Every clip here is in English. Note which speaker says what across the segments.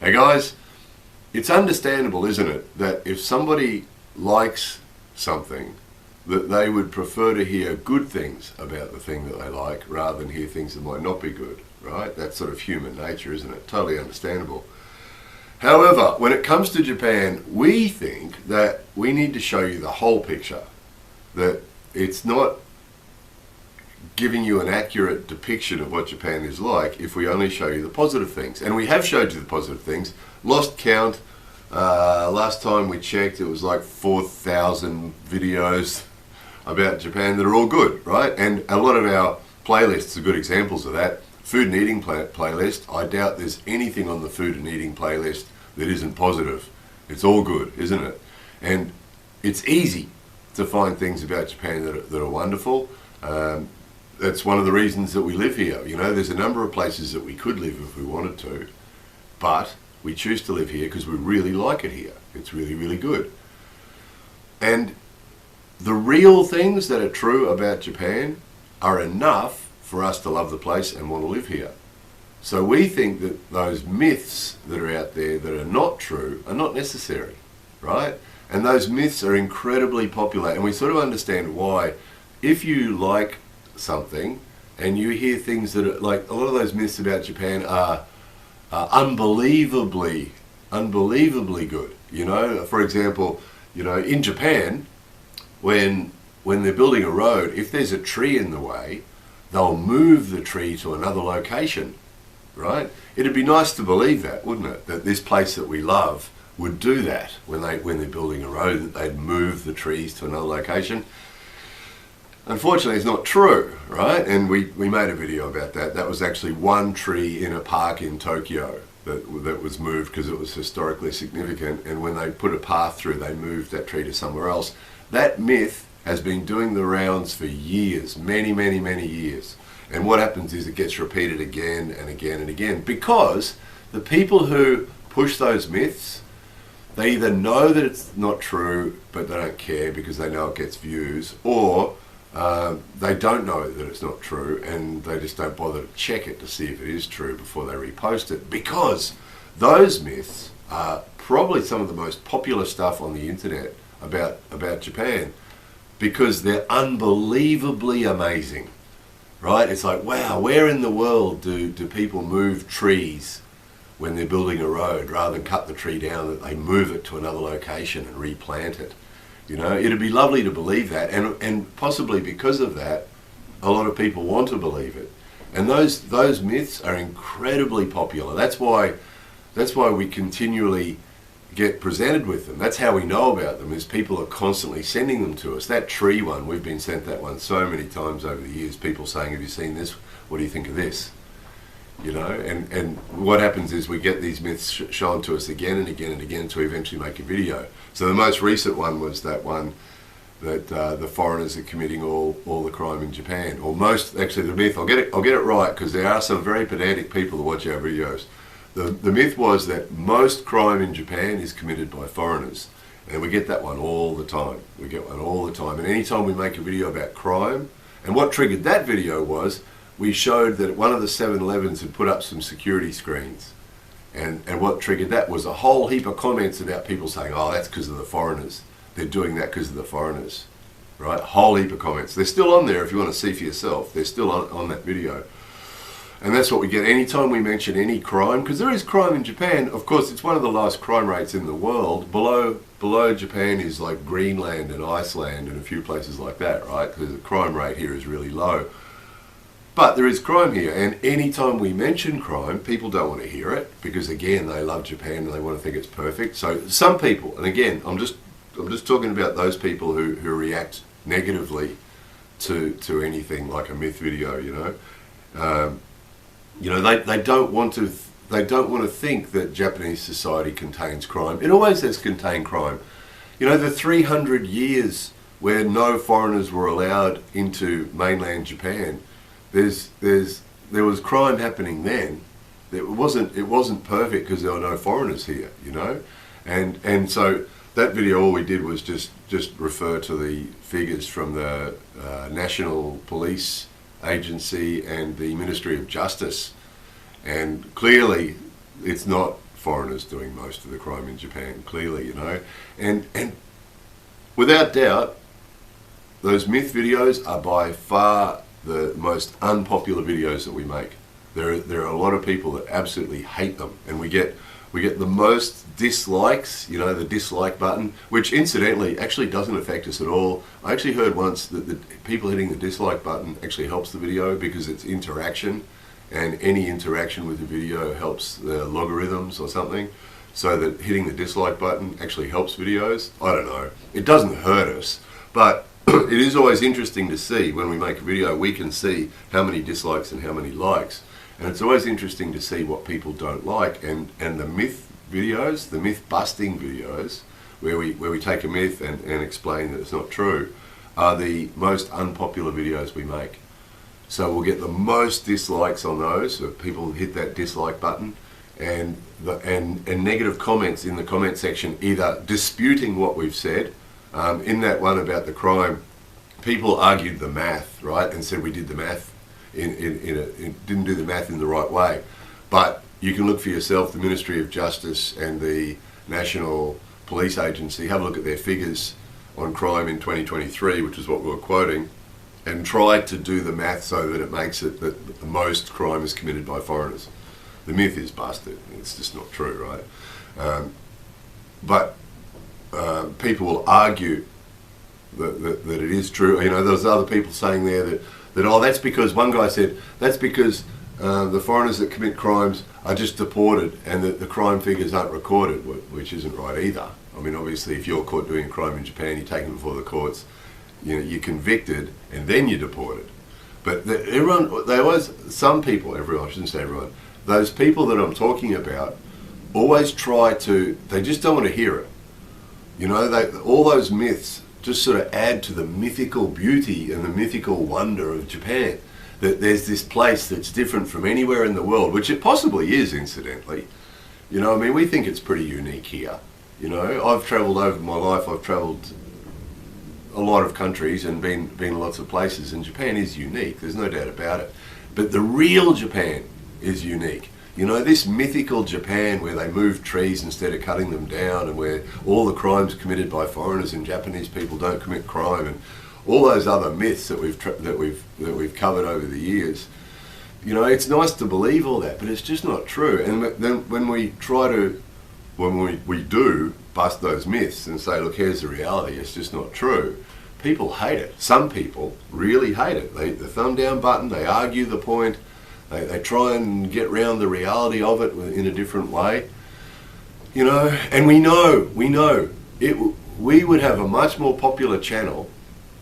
Speaker 1: Hey guys, it's understandable, isn't it, that if somebody likes something, that they would prefer to hear good things about the thing that they like rather than hear things that might not be good, right? That's sort of human nature, isn't it? Totally understandable. However, when it comes to Japan, we think that we need to show you the whole picture, that it's not giving you an accurate depiction of what Japan is like if we only show you the positive things. And we have showed you the positive things. Lost count. Last time we checked, it was like 4,000 videos about Japan that are all good, right? And a lot of our playlists are good examples of that. Food and eating playlist, I doubt there's anything on the food and eating playlist that isn't positive. It's all good, isn't it? And it's easy to find things about Japan that are wonderful. That's one of the reasons that we live here. You know, there's a number of places that we could live if we wanted to, but we choose to live here because we really like it here. It's really, really good. And the real things that are true about Japan are enough for us to love the place and want to live here. So we think that those myths that are out there that are not true are not necessary, right? And those myths are incredibly popular, and we sort of understand why. If you like something and you hear things that are like, a lot of those myths about Japan are unbelievably good. You know, for example, you know, in Japan, when they're building a road, if there's a tree in the way, they'll move the tree to another location, right? It'd be nice to believe that, wouldn't it? That this place that we love would do that when they're building a road, that they'd move the trees to another location. Unfortunately, it's not true, right? And we made a video about that. That was actually one tree in a park in Tokyo that was moved because it was historically significant. And when they put a path through, they moved that tree to somewhere else. That myth has been doing the rounds for years, many years. And what happens is it gets repeated again and again and again, because the people who push those myths, they either know that it's not true, but they don't care because they know it gets views, or they don't know that it's not true and they just don't bother to check it to see if it is true before they repost it, because those myths are probably some of the most popular stuff on the internet about Japan, because they're unbelievably amazing, right? It's like, wow, where in the world do people move trees when they're building a road rather than cut the tree down, that they move it to another location and replant it? You know, it'd be lovely to believe that, and possibly because of that, a lot of people want to believe it. And those myths are incredibly popular. That's why we continually get presented with them. That's how we know about them, is people are constantly sending them to us. That tree one, we've been sent that one so many times over the years, people saying, have you seen this? What do you think of this? You know, and what happens is we get these myths shown to us again and again and again to eventually make a video. So the most recent one was that one that the foreigners are committing all the crime in Japan, or most, actually the myth, I'll get it right, because there are some very pedantic people that watch our videos. The myth was that most crime in Japan is committed by foreigners, and we get that one all the time. We get one all the time, and anytime we make a video about crime, and what triggered that video was, we showed that one of the 7-Elevens had put up some security screens, and what triggered that was a whole heap of comments about people saying, oh, that's because of the foreigners. They're doing that because of the foreigners, right? A whole heap of comments. They're still on there if you want to see for yourself. They're still on that video. And that's what we get anytime we mention any crime, because there is crime in Japan. Of course, it's one of the lowest crime rates in the world. Below Japan is like Greenland and Iceland and a few places like that, right? Because the crime rate here is really low. But there is crime here, and anytime we mention crime, people don't want to hear it, because again, they love Japan and they want to think it's perfect. So some people, and again, I'm just talking about those people who react negatively to anything like a myth video, you know. They don't want to think that Japanese society contains crime. It always has contained crime. You know, the 300 years where no foreigners were allowed into mainland Japan, there was crime happening then. It wasn't perfect because there were no foreigners here, you know, and so that video, all we did was just refer to the figures from the National Police Agency and the Ministry of Justice, and clearly it's not foreigners doing most of the crime in Japan, clearly, you know. And without doubt, those myth videos are by far the most unpopular videos that we make. There are a lot of people that absolutely hate them, and we get the most dislikes, you know, the dislike button, which incidentally actually doesn't affect us at all. I actually heard once that the people hitting the dislike button actually helps the video because it's interaction, and any interaction with the video helps the logarithms or something, so that hitting the dislike button actually helps videos. I don't know. It doesn't hurt us, but it is always interesting to see when we make a video, we can see how many dislikes and how many likes. And it's always interesting to see what people don't like, and the myth videos, the myth busting videos, where we take a myth and explain that it's not true, are the most unpopular videos we make. So we'll get the most dislikes on those, so people hit that dislike button, and negative comments in the comment section, either disputing what we've said. In that one about the crime, people argued the math, right, and said we did the math didn't do the math in the right way. But you can look for yourself. The Ministry of Justice and the National Police Agency, have a look at their figures on crime in 2023, which is what we were quoting, and try to do the math so that it makes it that the most crime is committed by foreigners. The myth is busted. It's just not true, right? But people will argue that it is true. You know, there's other people saying there that oh, that's because, one guy said, that's because the foreigners that commit crimes are just deported and that the crime figures aren't recorded, which isn't right either. I mean, obviously, if you're caught doing a crime in Japan, you're taken before the courts, you know, you're convicted and then you're deported. But some people, everyone, I shouldn't say everyone, those people that I'm talking about always try to, they just don't want to hear it. You know, all those myths just sort of add to the mythical beauty and the mythical wonder of Japan. That there's this place that's different from anywhere in the world, which it possibly is, incidentally. You know, I mean, we think it's pretty unique here. You know, I've travelled over my life, I've travelled a lot of countries and been lots of places, and Japan is unique, there's no doubt about it. But the real Japan is unique. You know, this mythical Japan where they move trees instead of cutting them down, and where all the crimes committed by foreigners and Japanese people don't commit crime, and all those other myths that we've covered over the years. You know, it's nice to believe all that, but it's just not true. And then when we do bust those myths and say, look, here's the reality, it's just not true, people hate it. Some people really hate it. The thumb down button, they argue the point. They try and get round the reality of it in a different way, you know. And we know we would have a much more popular channel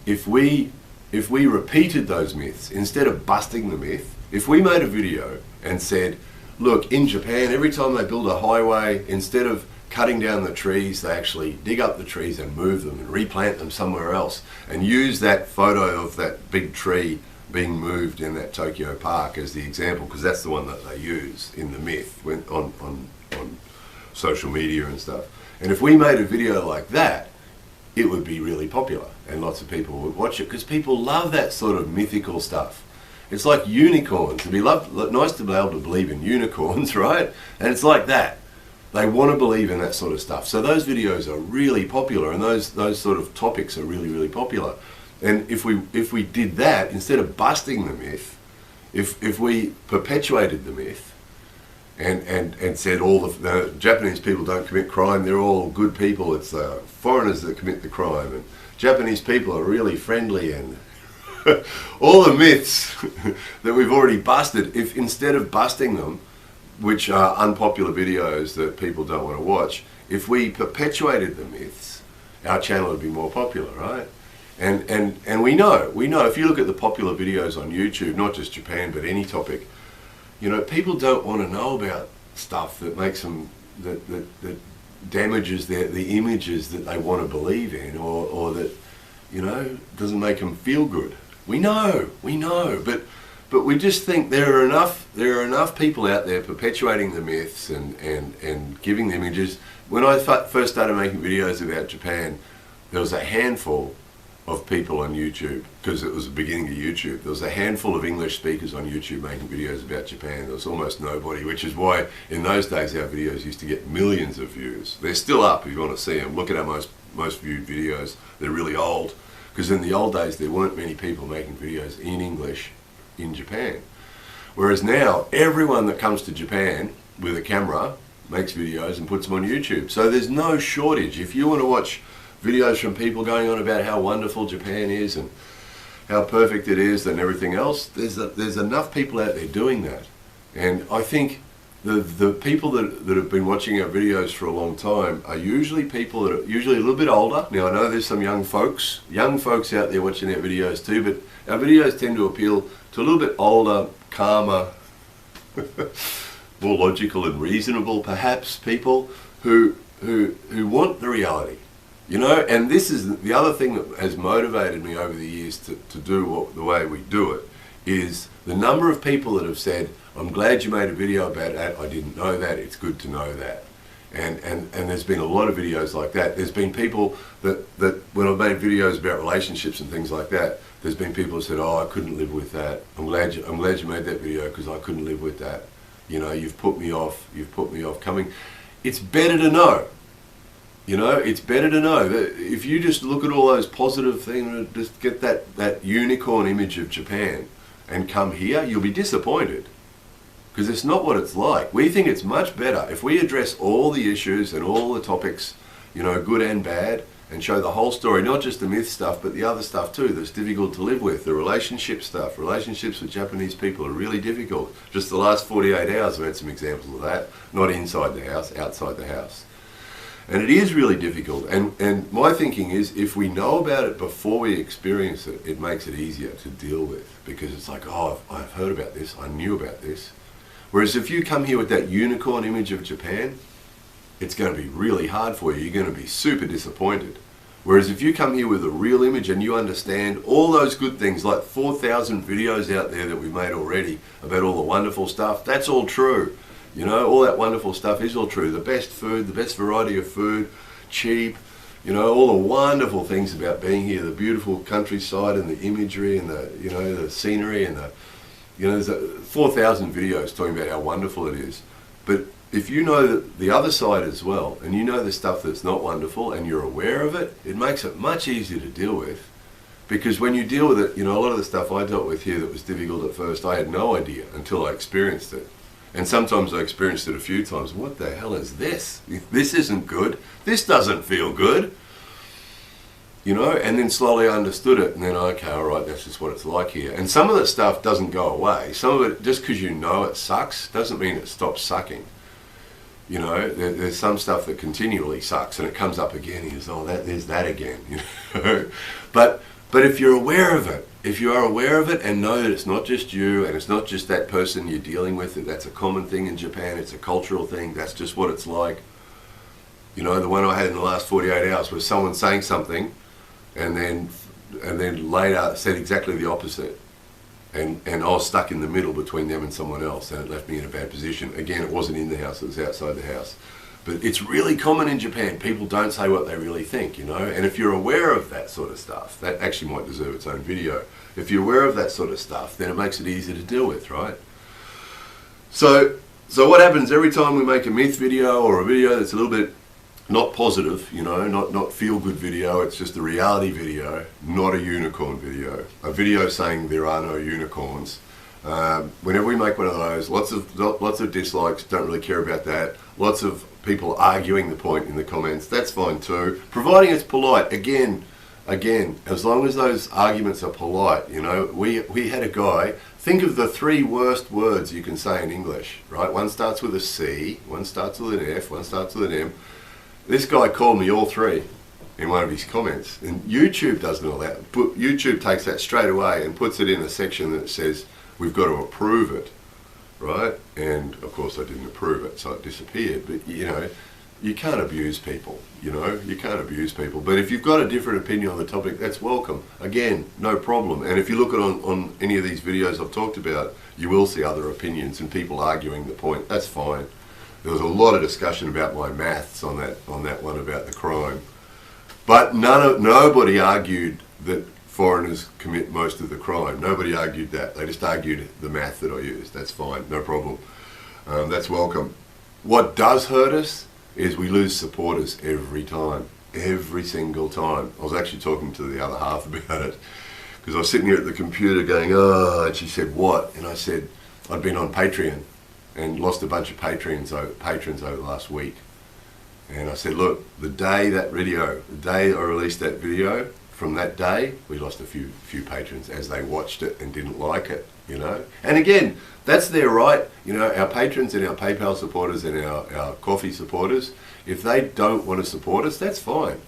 Speaker 1: if we repeated those myths instead of busting the myth. If we made a video and said, look, in Japan, every time they build a highway, instead of cutting down the trees, they actually dig up the trees and move them and replant them somewhere else, and use that photo of that big tree being moved in that Tokyo park as the example, because that's the one that they use in the myth on social media and stuff. And if we made a video like that, it would be really popular and lots of people would watch it, because people love that sort of mythical stuff. It's like unicorns. It'd be nice to be able to believe in unicorns, right? And it's like that. They want to believe in that sort of stuff. So those videos are really popular, and those sort of topics are really, really popular. And if we did that, instead of busting the myth, if we perpetuated the myth and said all the Japanese people don't commit crime, they're all good people, it's the foreigners that commit the crime, and Japanese people are really friendly, and all the myths that we've already busted, if instead of busting them, which are unpopular videos that people don't want to watch, if we perpetuated the myths, our channel would be more popular, right? And we know if you look at the popular videos on YouTube, not just Japan but any topic, you know, people don't want to know about stuff that makes them that damages the images that they want to believe in, or that, you know, doesn't make them feel good. We know, but we just think there are enough people out there perpetuating the myths and giving the images. When I first started making videos about Japan, there was a handful of people on YouTube, because it was the beginning of YouTube. There was a handful of English speakers on YouTube making videos about Japan. There was almost nobody, which is why in those days our videos used to get millions of views. They're still up if you want to see them. Look at our most viewed videos. They're really old, because in the old days there weren't many people making videos in English in Japan. Whereas now everyone that comes to Japan with a camera makes videos and puts them on YouTube. So there's no shortage. If you want to watch videos from people going on about how wonderful Japan is and how perfect it is and everything else, there's enough people out there doing that. And I think the people that have been watching our videos for a long time are usually people that are usually a little bit older. Now I know there's some young folks out there watching our videos too, but our videos tend to appeal to a little bit older, calmer, more logical and reasonable perhaps people who want the reality. You know, and this is the other thing that has motivated me over the years to do the way we do it, is the number of people that have said, I'm glad you made a video about that, I didn't know that, it's good to know that. And there's been a lot of videos like that. There's been people that when I've made videos about relationships and things like that, there's been people who said, oh, I couldn't live with that. I'm glad you made that video because I couldn't live with that. You know, you've put me off coming. It's better to know. You know, it's better to know that if you just look at all those positive things, just get that unicorn image of Japan and come here, you'll be disappointed. Because it's not what it's like. We think it's much better if we address all the issues and all the topics, you know, good and bad, and show the whole story, not just the myth stuff, but the other stuff too that's difficult to live with, the relationship stuff. Relationships with Japanese people are really difficult. Just the last 48 hours I've had some examples of that, not inside the house, outside the house. And it is really difficult. And my thinking is, if we know about it before we experience it, it makes it easier to deal with. Because it's like, oh, I've heard about this, I knew about this. Whereas if you come here with that unicorn image of Japan, it's going to be really hard for you. You're going to be super disappointed. Whereas if you come here with a real image and you understand all those good things, like 4,000 videos out there that we've made already about all the wonderful stuff, that's all true. You know, all that wonderful stuff is all true. The best food, the best variety of food, cheap, you know, all the wonderful things about being here, the beautiful countryside and the imagery and the, you know, the scenery and the, you know, there's 4,000 videos talking about how wonderful it is. But if you know the other side as well, and you know the stuff that's not wonderful and you're aware of it, it makes it much easier to deal with. Because when you deal with it, you know, a lot of the stuff I dealt with here that was difficult at first, I had no idea until I experienced it. And sometimes I experienced it a few times. What the hell is this? This isn't good. This doesn't feel good. You know, and then slowly I understood it, and then, okay, all right, that's just what it's like here. And some of that stuff doesn't go away. Some of it, just because you know it sucks, doesn't mean it stops sucking. You know, there's some stuff that continually sucks, and it comes up again, and you say, oh, there's that again. You know? But if you're aware of it, if you are aware of it and know that it's not just you, and it's not just that person you're dealing with, that that's a common thing in Japan, it's a cultural thing, that's just what it's like. You know, the one I had in the last 48 hours was someone saying something, and then later said exactly the opposite, and I was stuck in the middle between them and someone else, and it left me in a bad position. Again, it wasn't in the house, it was outside the house. But it's really common in Japan. People don't say what they really think, you know. And if you're aware of that sort of stuff, that actually might deserve its own video. If you're aware of that sort of stuff, then it makes it easier to deal with, right? So what happens every time we make a myth video or a video that's a little bit not positive, you know, not feel-good video, it's just a reality video, not a unicorn video. A video saying there are no unicorns. Whenever we make one of those, lots of dislikes, don't really care about that. Lots of people arguing the point in the comments, that's fine too. Providing it's polite, again, as long as those arguments are polite, you know. We had a guy, think of the 3 worst words you can say in English, right? One starts with a C, one starts with an F, one starts with an M. This guy called me all 3 in one of his comments. And YouTube doesn't allow that. YouTube takes that straight away and puts it in a section that says, we've got to approve it, right? And of course I didn't approve it, so it disappeared. But you know, you can't abuse people, you know, you can't abuse people. But if you've got a different opinion on the topic, that's welcome. Again, no problem. And if you look at on any of these videos I've talked about, you will see other opinions and people arguing the point. That's fine. There was a lot of discussion about my maths on that one about the crime. But nobody argued that foreigners commit most of the crime. Nobody argued that. They just argued the math that I used. That's fine, no problem. That's welcome. What does hurt us is we lose supporters every time. Every single time. I was actually talking to the other half about it because I was sitting here at the computer going, oh, and she said, what? And I said, I'd been on Patreon and lost a bunch of patrons over the last week. And I said, look, the day I released that video, from that day, we lost a few patrons as they watched it and didn't like it, you know. And again, that's their right, you know, our patrons and our PayPal supporters and our coffee supporters, if they don't want to support us, that's fine.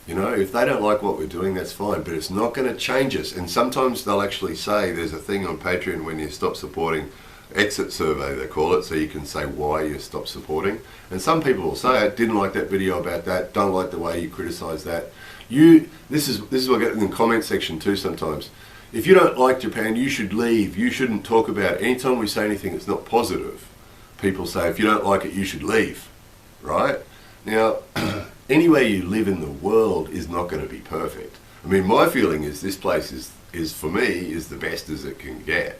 Speaker 1: You know, if they don't like what we're doing, that's fine, but it's not going to change us. And sometimes they'll actually say, there's a thing on Patreon when you stop supporting, exit survey they call it, so you can say why you stop supporting. And some people will say, I didn't like that video about that, don't like the way you criticize that. This is what I get in the comment section too sometimes. If you don't like Japan, you should leave. You shouldn't talk about it. Anytime we say anything that's not positive, people say, if you don't like it, you should leave, right? Now, anywhere you live in the world is not going to be perfect. I mean, my feeling is this place is for me, is the best as it can get.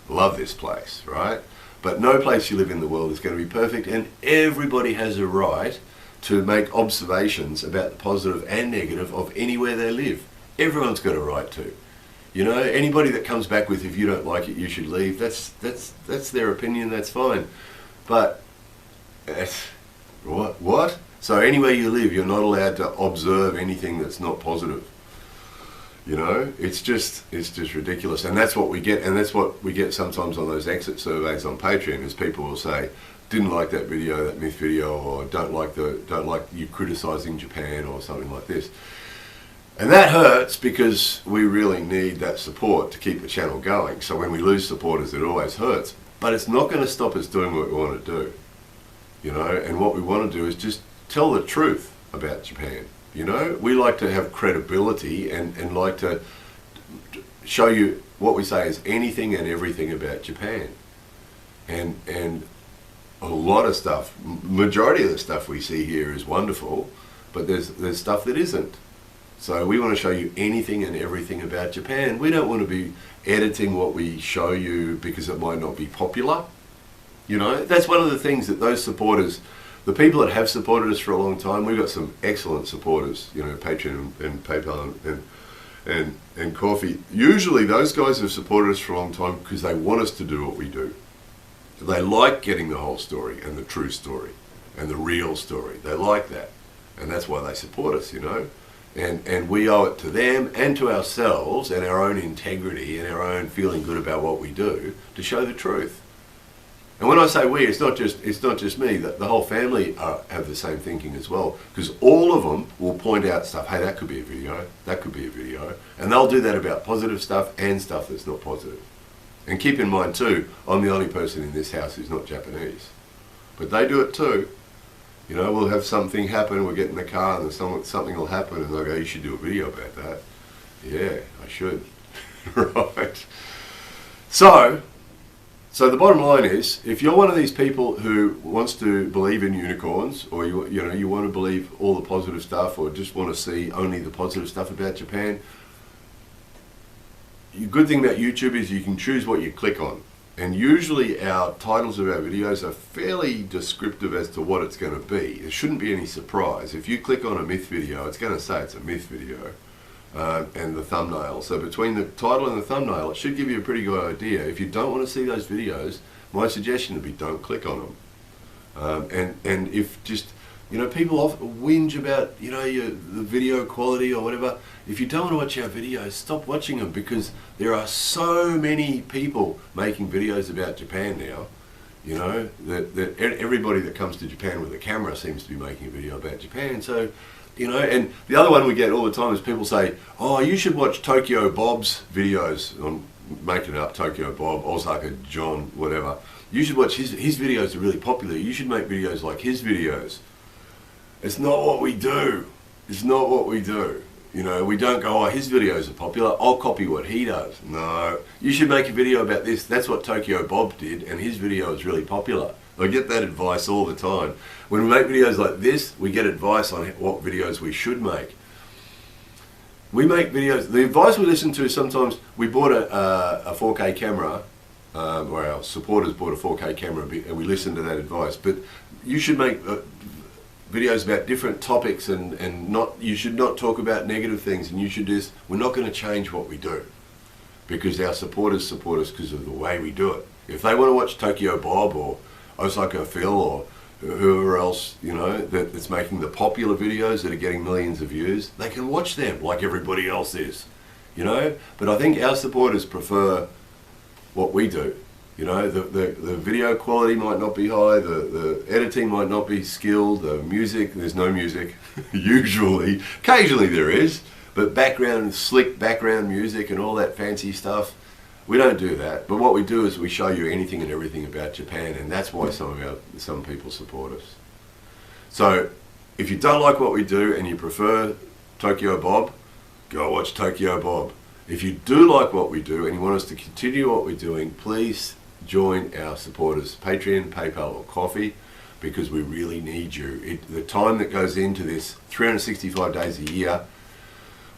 Speaker 1: Love this place, right? But no place you live in the world is going to be perfect, and everybody has a right to make observations about the positive and negative of anywhere they live. Everyone's got a right to. You know, anybody that comes back with, if you don't like it, you should leave, that's their opinion, that's fine. But, what? So anywhere you live, you're not allowed to observe anything that's not positive. You know, it's just ridiculous. And that's what we get, and that's what we get sometimes on those exit surveys on Patreon, is people will say, didn't like that video, that myth video, or don't like you criticizing Japan or something like this. And that hurts because we really need that support to keep the channel going. So when we lose supporters, it always hurts. But it's not going to stop us doing what we want to do. You know, and what we want to do is just tell the truth about Japan. You know, we like to have credibility and like to show you what we say is anything and everything about Japan. And a lot of stuff, majority of the stuff we see here is wonderful, but there's stuff that isn't. So we want to show you anything and everything about Japan. We don't want to be editing what we show you because it might not be popular. You know, that's one of the things that those supporters, the people that have supported us for a long time, we've got some excellent supporters, you know, Patreon and PayPal and Coffee. Usually those guys have supported us for a long time because they want us to do what we do. They like getting the whole story and the true story and the real story. They like that. And that's why they support us, you know. And we owe it to them and to ourselves and our own integrity and our own feeling good about what we do to show the truth. And when I say we, it's not just me. The whole family have the same thinking as well, because all of them will point out stuff. Hey, that could be a video. That could be a video, and they'll do that about positive stuff and stuff that's not positive. And keep in mind too, I'm the only person in this house who's not Japanese, but they do it too. You know, we'll have something happen. We'll get in the car and something will happen, and they'll go, "You should do a video about that." Yeah, I should. Right. So the bottom line is, if you're one of these people who wants to believe in unicorns, or you want to believe all the positive stuff, or just want to see only the positive stuff about Japan, the good thing about YouTube is you can choose what you click on. And usually our titles of our videos are fairly descriptive as to what it's going to be. It shouldn't be any surprise. If you click on a myth video, it's going to say it's a myth video. And the thumbnail. So between the title and the thumbnail, it should give you a pretty good idea. If you don't want to see those videos, my suggestion would be don't click on them. And if just, you know, people often whinge about, you know, the video quality or whatever. If you don't want to watch our videos, stop watching them, because there are so many people making videos about Japan now. You know, that everybody that comes to Japan with a camera seems to be making a video about Japan. So, you know, and the other one we get all the time is people say, oh, you should watch Tokyo Bob's videos. I'm making it up, Tokyo Bob, Osaka John, whatever. You should watch his videos are really popular. You should make videos like his videos. It's not what we do. It's not what we do. You know, we don't go, oh, his videos are popular, I'll copy what he does. No, you should make a video about this. That's what Tokyo Bob did, and his video is really popular. I get that advice all the time. When we make videos like this, we get advice on what videos we should make. We make videos. The advice we listen to, sometimes we bought a 4K camera, or our supporters bought a 4K camera, and we listened to that advice. But you should make videos about different topics, and not, you should not talk about negative things, and you should just, we're not going to change what we do, because our supporters support us because of the way we do it. If they want to watch Tokyo Bob or Osaka Phil or whoever else, you know, that's making the popular videos that are getting millions of views, they can watch them like everybody else is, you know. But I think our supporters prefer what we do. You know, the video quality might not be high, the editing might not be skilled, the music, there's no music, usually. Occasionally there is, but slick background music and all that fancy stuff, we don't do that. But what we do is we show you anything and everything about Japan, and that's why some people support us. So if you don't like what we do and you prefer Tokyo Bob, go watch Tokyo Bob. If you do like what we do and you want us to continue what we're doing, please join our supporters, Patreon, PayPal or Coffee, because we really need you. The time that goes into this, 365 days a year,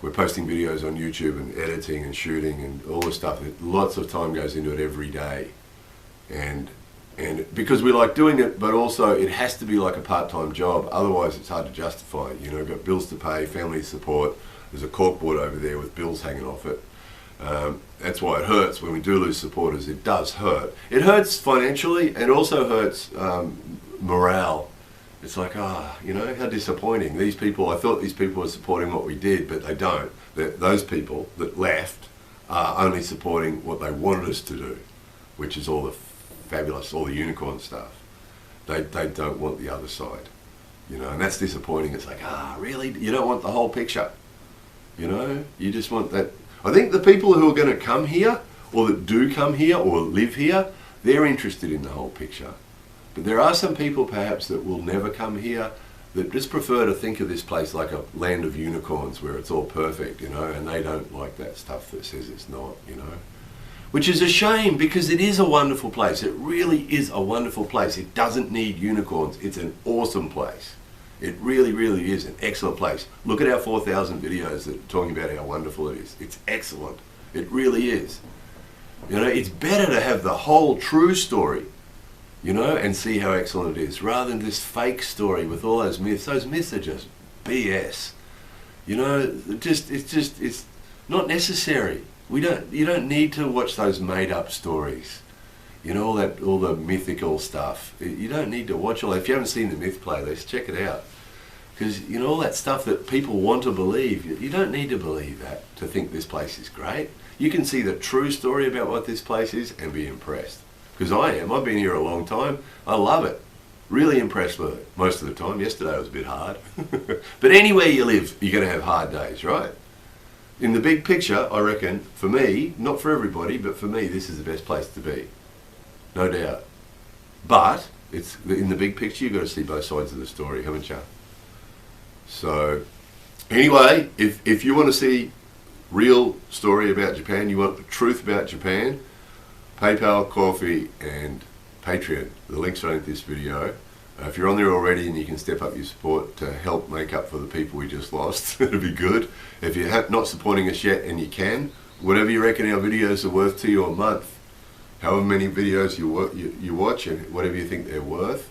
Speaker 1: we're posting videos on YouTube and editing and shooting and all this stuff. Lots of time goes into it every day. And because we like doing it, but also it has to be like a part-time job. Otherwise it's hard to justify. You know, we've got bills to pay, family support. There's a corkboard over there with bills hanging off it. That's why it hurts when we do lose supporters. It does hurt. It hurts financially, and also hurts morale. It's like, you know, how disappointing. These people, I thought these people were supporting what we did, but they don't. Those people that left are only supporting what they wanted us to do, which is all the fabulous, all the unicorn stuff. They don't want the other side, you know, and that's disappointing. It's like, really? You don't want the whole picture, you know? You just want that. I think the people who are going to come here, or that do come here, or live here, they're interested in the whole picture. But there are some people perhaps that will never come here, that just prefer to think of this place like a land of unicorns where it's all perfect, you know, and they don't like that stuff that says it's not, you know. Which is a shame, because it is a wonderful place. It really is a wonderful place. It doesn't need unicorns. It's an awesome place. It really, really is an excellent place. Look at our 4,000 videos that are talking about how wonderful it is. It's excellent. It really is. You know, it's better to have the whole true story, you know, and see how excellent it is, rather than this fake story with all those myths. Those myths are just BS. You know, it's not necessary. You don't need to watch those made up stories. You know, all the mythical stuff. You don't need to watch all that. If you haven't seen the Myth playlist, check it out. Because, you know, all that stuff that people want to believe, you don't need to believe that to think this place is great. You can see the true story about what this place is and be impressed. Because I am. I've been here a long time. I love it. Really impressed with it most of the time. Yesterday was a bit hard. But anywhere you live, you're going to have hard days, right? In the big picture, I reckon, for me, not for everybody, but for me, this is the best place to be. No doubt. But it's in the big picture, you've got to see both sides of the story, haven't you? So, anyway, if you want to see real story about Japan, you want the truth about Japan, PayPal, Coffee, and Patreon. The links are in this video. If you're on there already and you can step up your support to help make up for the people we just lost, it'd be good. If you're not supporting us yet and you can, whatever you reckon our videos are worth to you a month, however many videos you watch and whatever you think they're worth,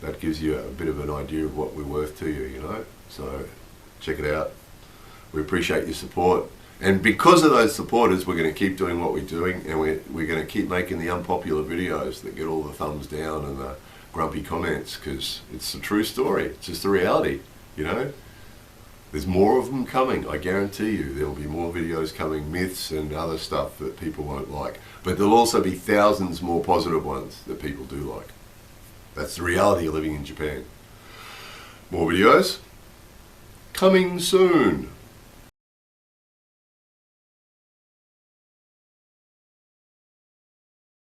Speaker 1: that gives you a bit of an idea of what we're worth to you, you know. So check it out. We appreciate your support. And because of those supporters, we're going to keep doing what we're doing, and we're going to keep making the unpopular videos that get all the thumbs down and the grumpy comments, because it's a true story. It's just the reality, you know. There's more of them coming, I guarantee you. There will be more videos coming, myths and other stuff that people won't like. But there'll also be thousands more positive ones that people do like. That's the reality of living in Japan. More videos coming soon.